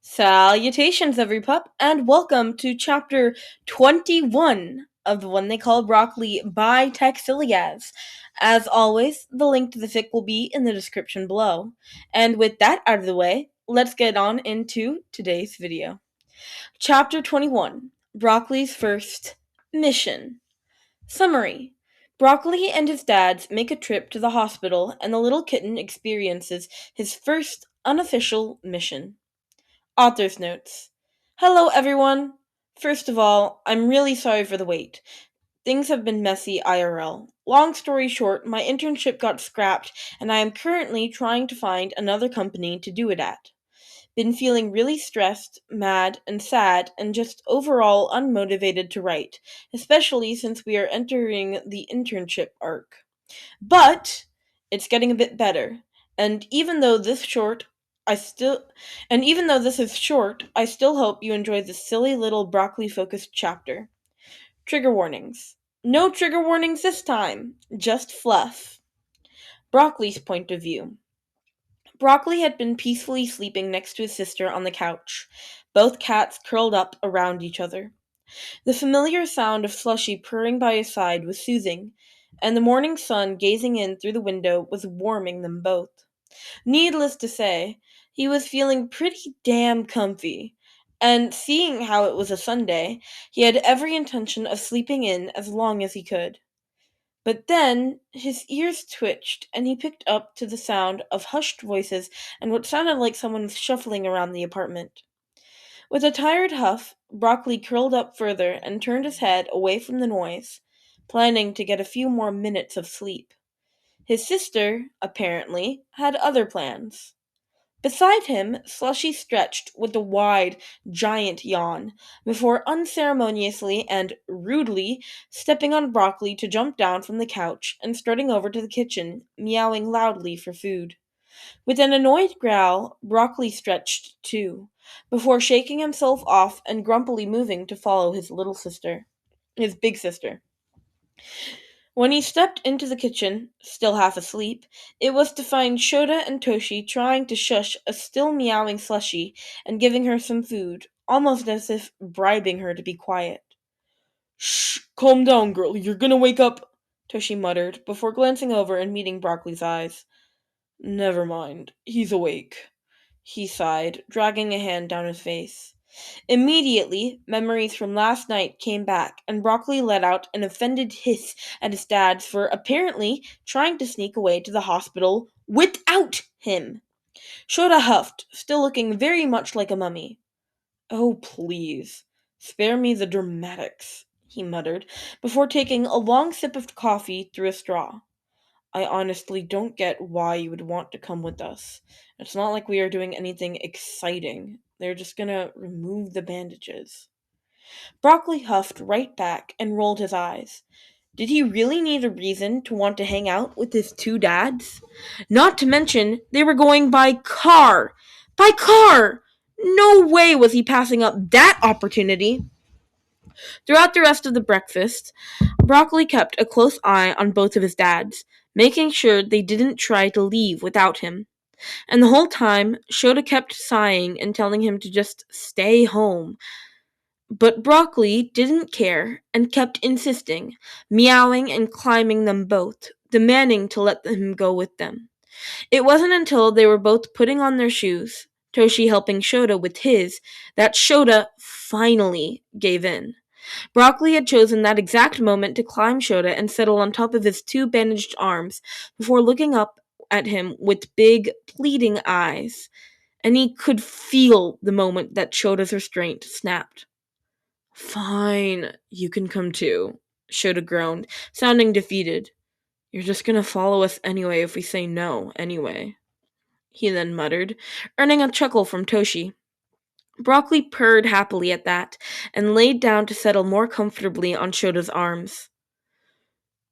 Salutations, every pup, and welcome to chapter 21 of the one they call Broccoli by Texiliaz. As always, the link to the fic will be in the description below. And with that out of the way, let's get on into today's video. Chapter 21 Broccoli's First Mission. Summary: Broccoli and his dads make a trip to the hospital, and the little kitten experiences his first unofficial mission. Author's notes. Hello, everyone. First of all, I'm really sorry for the wait. Things have been messy IRL. Long story short, my internship got scrapped, and I am currently trying to find another company to do it at. Been feeling really stressed, mad, and sad, and just overall unmotivated to write, especially since we are entering the internship arc. But it's getting a bit better. And even though this short, I still and even though this is short, I still hope you enjoy this silly little broccoli focused chapter. Trigger warnings. No trigger warnings this time, just fluff. Broccoli's point of view. Broccoli had been peacefully sleeping next to his sister on the couch, both cats curled up around each other. The familiar sound of Slushy purring by his side was soothing, and the morning sun gazing in through the window was warming them both. Needless to say, he was feeling pretty damn comfy, and seeing how it was a Sunday, he had every intention of sleeping in as long as he could. But then his ears twitched, and he picked up to the sound of hushed voices and what sounded like someone was shuffling around the apartment. With a tired huff, Broccoli curled up further and turned his head away from the noise, planning to get a few more minutes of sleep. His sister, apparently, had other plans. Beside him, Slushy stretched with a wide, giant yawn, before unceremoniously and rudely stepping on Broccoli to jump down from the couch and strutting over to the kitchen, meowing loudly for food. With an annoyed growl, Broccoli stretched too, before shaking himself off and grumpily moving to follow his big sister. When he stepped into the kitchen, still half asleep, it was to find Shota and Toshi trying to shush a still meowing Slushy and giving her some food, almost as if bribing her to be quiet. "Shh, calm down, girl, you're gonna wake up," Toshi muttered, before glancing over and meeting Broccoli's eyes. "Never mind, he's awake," he sighed, dragging a hand down his face. Immediately, memories from last night came back, and Broccoli let out an offended hiss at his dad for apparently trying to sneak away to the hospital without him. Shota huffed, still looking very much like a mummy. "Oh, please, spare me the dramatics," he muttered, before taking a long sip of coffee through a straw. "I honestly don't get why you would want to come with us. It's not like we are doing anything exciting. They're just gonna remove the bandages." Broccoli huffed right back and rolled his eyes. Did he really need a reason to want to hang out with his two dads? Not to mention, they were going by car! By car! No way was he passing up that opportunity! Throughout the rest of the breakfast, Broccoli kept a close eye on both of his dads, making sure they didn't try to leave without him. And the whole time, Shota kept sighing and telling him to just stay home. But Broccoli didn't care and kept insisting, meowing and climbing them both, demanding to let him go with them. It wasn't until they were both putting on their shoes, Toshi helping Shota with his, that Shota finally gave in. Broccoli had chosen that exact moment to climb Shota and settle on top of his two bandaged arms before looking up at him with big, pleading eyes, and he could feel the moment that Shota's restraint snapped. "Fine, you can come too," Shota groaned, sounding defeated. "You're just gonna follow us anyway if we say no, anyway," he then muttered, earning a chuckle from Toshi. Broccoli purred happily at that, and laid down to settle more comfortably on Shota's arms.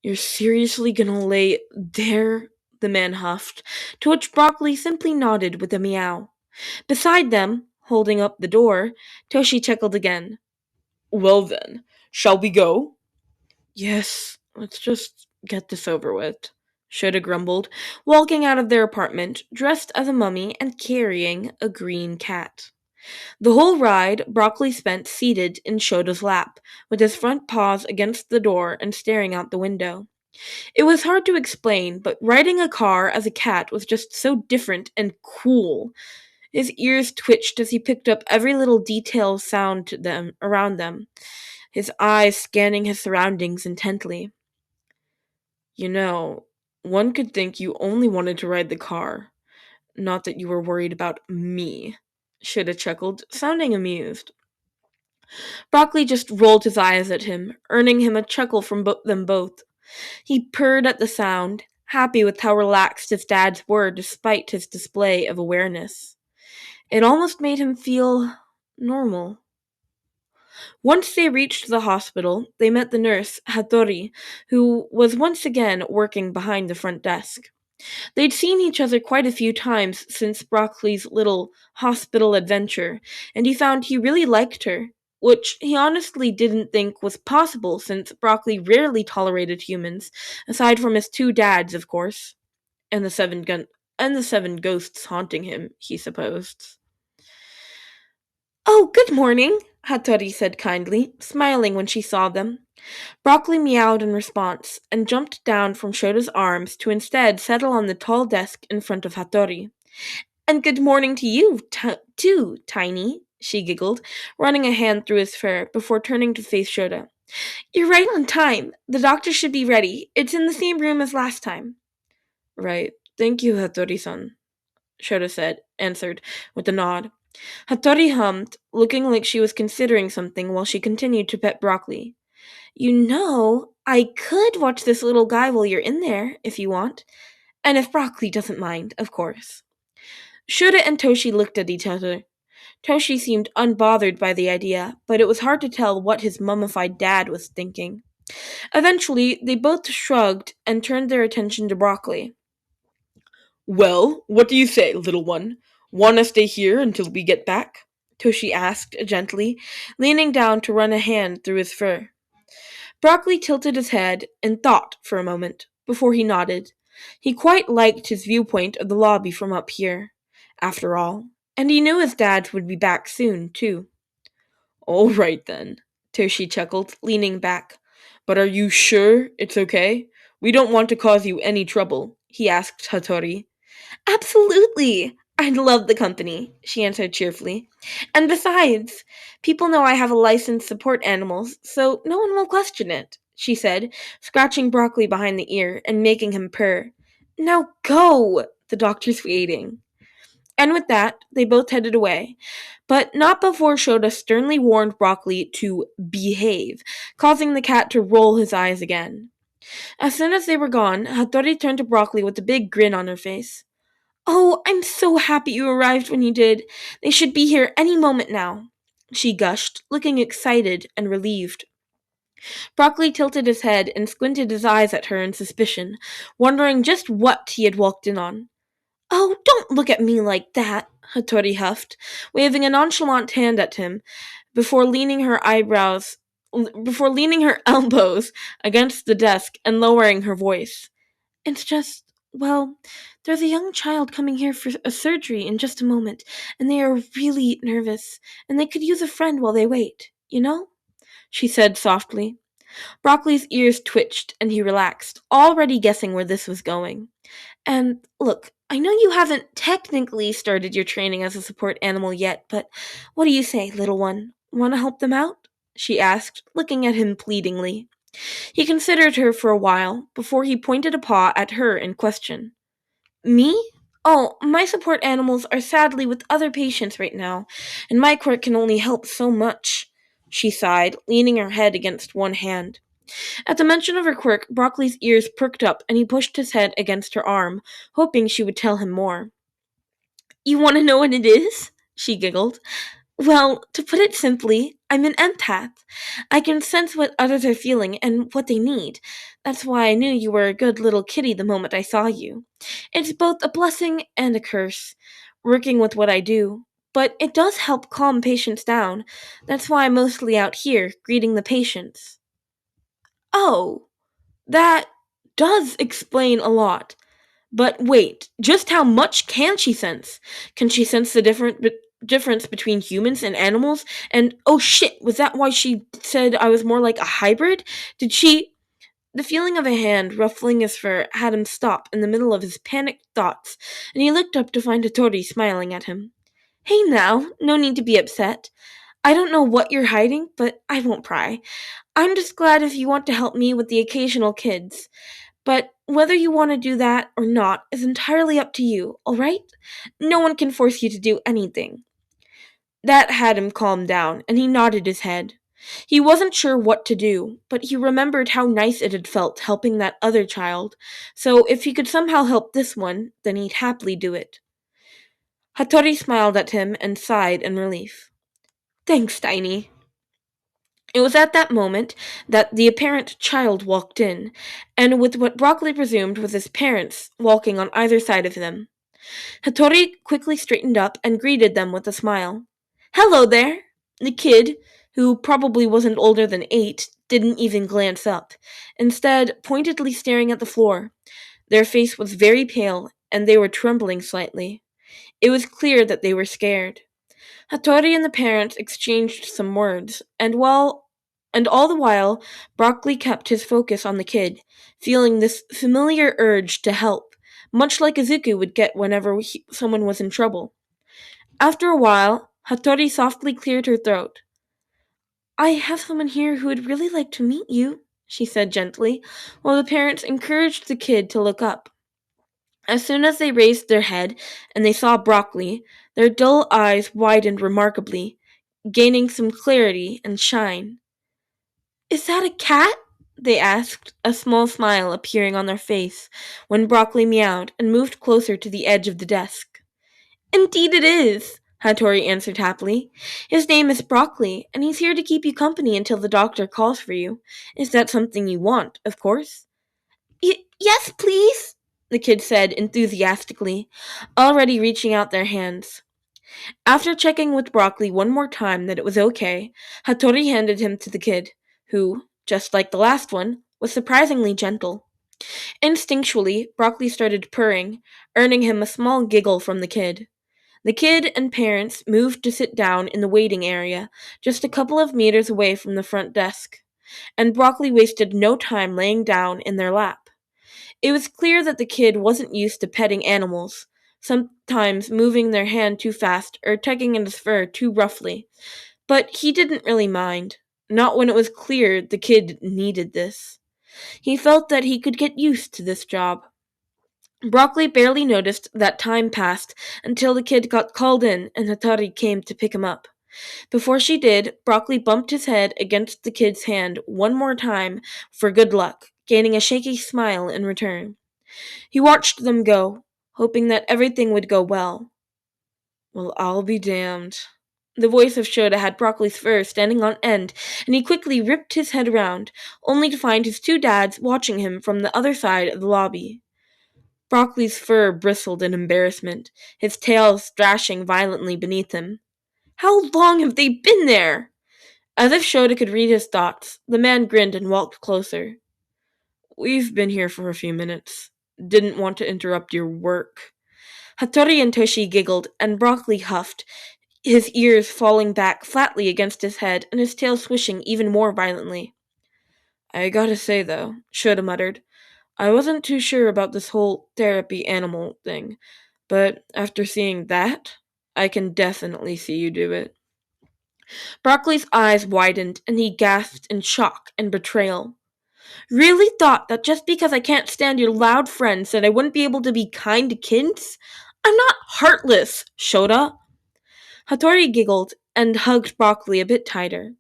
"You're seriously gonna lay there?" the man huffed, to which Broccoli simply nodded with a meow. Beside them, holding up the door, Toshi chuckled again. "Well then, shall we go?" "Yes, let's just get this over with," Shota grumbled, walking out of their apartment, dressed as a mummy and carrying a green cat. The whole ride, Broccoli spent seated in Shota's lap, with his front paws against the door and staring out the window. It was hard to explain, but riding a car as a cat was just so different and cool. His ears twitched as he picked up every little detail sound to them around them, his eyes scanning his surroundings intently. You know, one could think you only wanted to ride the car, not that you were worried about me, Shoulda chuckled, sounding amused. Broccoli just rolled his eyes at him, earning him a chuckle from them both. He purred at the sound, happy with how relaxed his dads were despite his display of awareness. It almost made him feel normal. Once they reached the hospital, they met the nurse, Hattori, who was once again working behind the front desk. They'd seen each other quite a few times since Broccoli's little hospital adventure, and he found he really liked her, which he honestly didn't think was possible since Broccoli rarely tolerated humans, aside from his two dads, of course, and the seven ghosts haunting him, he supposed. "Oh, good morning," Hattori said kindly, smiling when she saw them. Broccoli meowed in response, and jumped down from Shota's arms to instead settle on the tall desk in front of Hattori. "And good morning to you, too, Tiny," she giggled, running a hand through his fur before turning to face Shota. "You're right on time. The doctor should be ready. It's in the same room as last time." "Right. Thank you, Hattori-san," Shota answered, with a nod. Hattori hummed, looking like she was considering something while she continued to pet Broccoli. "You know, I could watch this little guy while you're in there, if you want. And if Broccoli doesn't mind, of course." Shota and Toshi looked at each other. Toshi seemed unbothered by the idea, but it was hard to tell what his mummified dad was thinking. Eventually, they both shrugged and turned their attention to Broccoli. "Well, what do you say, little one? Want to stay here until we get back?" Toshi asked gently, leaning down to run a hand through his fur. Broccoli tilted his head and thought for a moment, before he nodded. He quite liked his viewpoint of the lobby from up here, after all, and he knew his dad would be back soon, too. "All right, then," Toshi chuckled, leaning back. "But are you sure it's okay? We don't want to cause you any trouble," he asked Hattori. "Absolutely! I'd love the company," she answered cheerfully. "And besides, people know I have a license to support animals, so no one will question it," she said, scratching Broccoli behind the ear and making him purr. "Now go! The doctor's waiting." And with that, they both headed away, but not before Shota sternly warned Broccoli to behave, causing the cat to roll his eyes again. As soon as they were gone, Hattori turned to Broccoli with a big grin on her face. "Oh, I'm so happy you arrived when you did. They should be here any moment now," she gushed, looking excited and relieved. Broccoli tilted his head and squinted his eyes at her in suspicion, wondering just what he had walked in on. "Oh, don't look at me like that," Hattori huffed, waving a nonchalant hand at him before leaning her eyebrows before leaning her elbows against the desk and lowering her voice. "It's just, well, there's a young child coming here for a surgery in just a moment, and they are really nervous, and they could use a friend while they wait, you know?" she said softly. Broccoli's ears twitched, and he relaxed, already guessing where this was going. "And look, I know you haven't technically started your training as a support animal yet, but what do you say, little one? Want to help them out?" she asked, looking at him pleadingly. He considered her for a while, before he pointed a paw at her in question. "Me? Oh, my support animals are sadly with other patients right now, and my quirk can only help so much," she sighed, leaning her head against one hand. At the mention of her quirk, Broccoli's ears perked up, and he pushed his head against her arm, hoping she would tell him more. "You want to know what it is?" she giggled. "Well, to put it simply, I'm an empath. I can sense what others are feeling and what they need. That's why I knew you were a good little kitty the moment I saw you. It's both a blessing and a curse, working with what I do. But it does help calm patients down. That's why I'm mostly out here, greeting the patients." "Oh, that does explain a lot. But wait, just how much can she sense? Can she sense difference between humans and animals? And oh shit, was that why she said I was more like a hybrid? Did she. The feeling of a hand ruffling his fur had him stop in the middle of his panicked thoughts, and he looked up to find Hattori smiling at him. Hey now, no need to be upset. I don't know what you're hiding, but I won't pry. I'm just glad if you want to help me with the occasional kids. But whether you want to do that or not is entirely up to you, alright? No one can force you to do anything. That had him calm down, and he nodded his head. He wasn't sure what to do, but he remembered how nice it had felt helping that other child, so if he could somehow help this one, then he'd happily do it. Hattori smiled at him and sighed in relief. Thanks, Tiny. It was at that moment that the apparent child walked in, and with what Broccoli presumed was his parents walking on either side of them. Hattori quickly straightened up and greeted them with a smile. Hello there! The kid, who probably wasn't older than 8, didn't even glance up, instead pointedly staring at the floor. Their face was very pale, and they were trembling slightly. It was clear that they were scared. Hattori and the parents exchanged some words, and all the while, Broccoli kept his focus on the kid, feeling this familiar urge to help, much like Izuku would get whenever someone was in trouble. After a while, Hattori softly cleared her throat. I have someone here who would really like to meet you, she said gently, while the parents encouraged the kid to look up. As soon as they raised their head and they saw Broccoli, their dull eyes widened remarkably, gaining some clarity and shine. Is that a cat? They asked, a small smile appearing on their face when Broccoli meowed and moved closer to the edge of the desk. Indeed it is, Hattori answered happily. His name is Broccoli, and he's here to keep you company until the doctor calls for you. Is that something you want, of course? Yes, please, the kids said enthusiastically, already reaching out their hands. After checking with Broccoli one more time that it was okay, Hattori handed him to the kid, who, just like the last one, was surprisingly gentle. Instinctually, Broccoli started purring, earning him a small giggle from the kid. The kid and parents moved to sit down in the waiting area, just a couple of meters away from the front desk, and Broccoli wasted no time laying down in their lap. It was clear that the kid wasn't used to petting animals, sometimes moving their hand too fast or tugging at his fur too roughly, but he didn't really mind, not when it was clear the kid needed this. He felt that he could get used to this job. Broccoli barely noticed that time passed until the kid got called in and Hattori came to pick him up. Before she did, Broccoli bumped his head against the kid's hand one more time for good luck, gaining a shaky smile in return. He watched them go, hoping that everything would go well. Well, I'll be damned. The voice of Shota had Broccoli's fur standing on end, and he quickly ripped his head around, only to find his two dads watching him from the other side of the lobby. Broccoli's fur bristled in embarrassment, his tail thrashing violently beneath him. How long have they been there? As if Shota could read his thoughts, the man grinned and walked closer. We've been here for a few minutes. Didn't want to interrupt your work. Hattori and Toshi giggled, and Broccoli huffed, his ears falling back flatly against his head and his tail swishing even more violently. I gotta say, though, Shota muttered, I wasn't too sure about this whole therapy animal thing, but after seeing that, I can definitely see you do it. Broccoli's eyes widened, and he gasped in shock and betrayal. Really thought that just because I can't stand your loud friends that I wouldn't be able to be kind to kids? I'm not heartless, Shota. Hattori giggled and hugged Broccoli a bit tighter.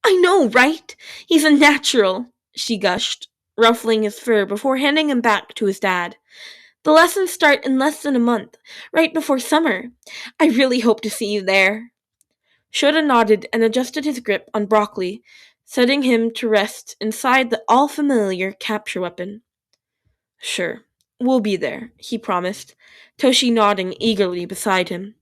I know, right? He's a natural, she gushed, ruffling his fur before handing him back to his dad. The lessons start in less than a month, right before summer. I really hope to see you there. Shota nodded and adjusted his grip on Broccoli, setting him to rest inside the all-familiar capture weapon. Sure, we'll be there, he promised, Toshi nodding eagerly beside him.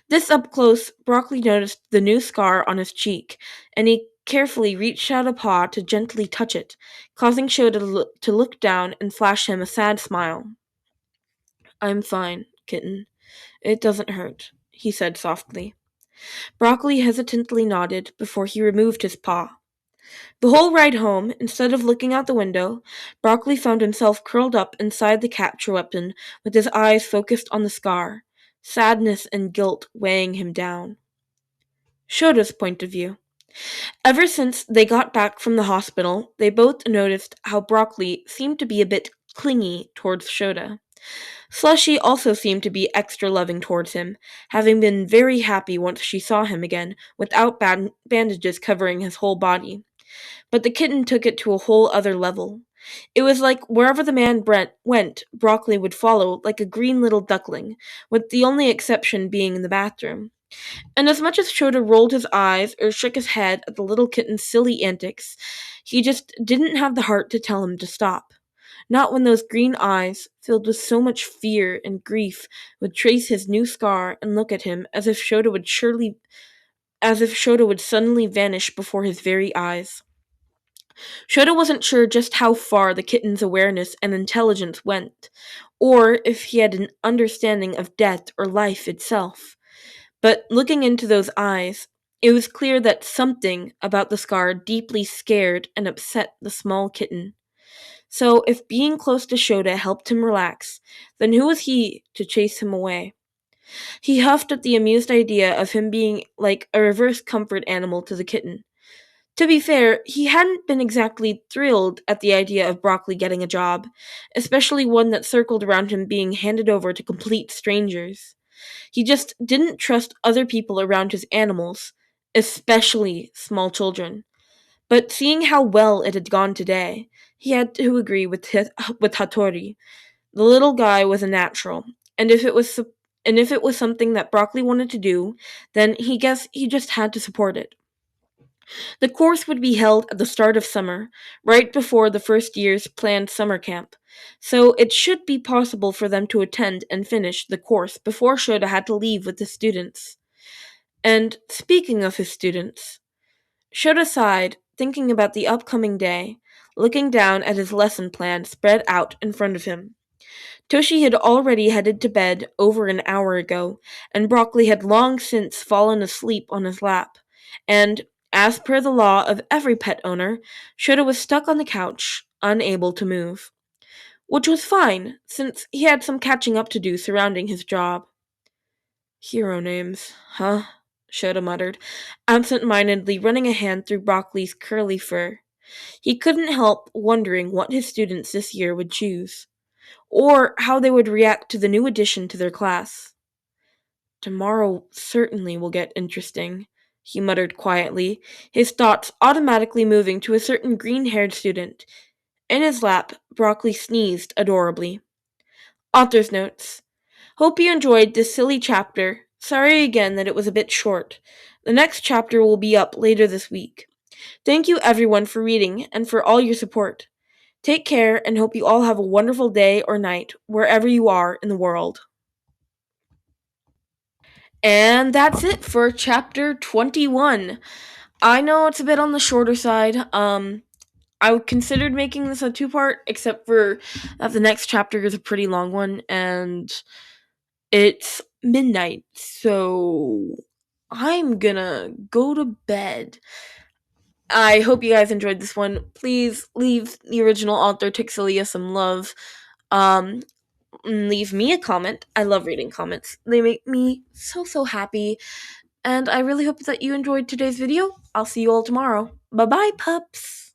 This up close, Broccoli noticed the new scar on his cheek, and he carefully reached out a paw to gently touch it, causing Shota to look down and flash him a sad smile. I'm fine, kitten. It doesn't hurt, he said softly. Broccoli hesitantly nodded before he removed his paw. The whole ride home, instead of looking out the window, Broccoli found himself curled up inside the capture weapon with his eyes focused on the scar, sadness and guilt weighing him down. Shota's point of view. Ever since they got back from the hospital, they both noticed how Broccoli seemed to be a bit clingy towards Shota. Slushy also seemed to be extra loving towards him, having been very happy once she saw him again, without bandages covering his whole body. But the kitten took it to a whole other level. It was like wherever the man Brent went, Broccoli would follow like a green little duckling, with the only exception being in the bathroom. And as much as Shota rolled his eyes or shook his head at the little kitten's silly antics, he just didn't have the heart to tell him to stop. Not when those green eyes, filled with so much fear and grief, would trace his new scar and look at him as if Shota would suddenly vanish before his very eyes. Shota wasn't sure just how far the kitten's awareness and intelligence went, or if he had an understanding of death or life itself. But looking into those eyes, it was clear that something about the scar deeply scared and upset the small kitten. So if being close to Shota helped him relax, then who was he to chase him away? He huffed at the amused idea of him being like a reverse comfort animal to the kitten. To be fair, he hadn't been exactly thrilled at the idea of Broccoli getting a job, especially one that circled around him being handed over to complete strangers. He just didn't trust other people around his animals, especially small children. But seeing how well it had gone today, he had to agree with Hattori. The little guy was a natural, and if it was something that Broccoli wanted to do, then he just had to support it. The course would be held at the start of summer, right before the first year's planned summer camp, so it should be possible for them to attend and finish the course before Shota had to leave with the students. And speaking of his students, Shota sighed, thinking about the upcoming day, looking down at his lesson plan spread out in front of him. Toshi had already headed to bed over an hour ago, and Broccoli had long since fallen asleep on his lap. And, as per the law of every pet owner, Shota was stuck on the couch, unable to move. Which was fine, since he had some catching up to do surrounding his job. Hero names, huh? Shota muttered, absent-mindedly running a hand through Broccoli's curly fur. He couldn't help wondering what his students this year would choose, or how they would react to the new addition to their class. Tomorrow certainly will get interesting, he muttered quietly, his thoughts automatically moving to a certain green-haired student. In his lap, Broccoli sneezed adorably. Author's notes. Hope you enjoyed this silly chapter. Sorry again that it was a bit short. The next chapter will be up later this week. Thank you everyone for reading and for all your support. Take care and hope you all have a wonderful day or night wherever you are in the world. And that's it for chapter 21. I know it's a bit on the shorter side. I considered making this a two-part, except for that the next chapter is a pretty long one, and it's midnight, so I'm gonna go to bed. I hope you guys enjoyed this one. Please leave the original author Texiliaz some love. Leave me a comment. I love reading comments. They make me so happy. And I really hope that you enjoyed today's video. I'll see you all tomorrow. Bye-bye, pups!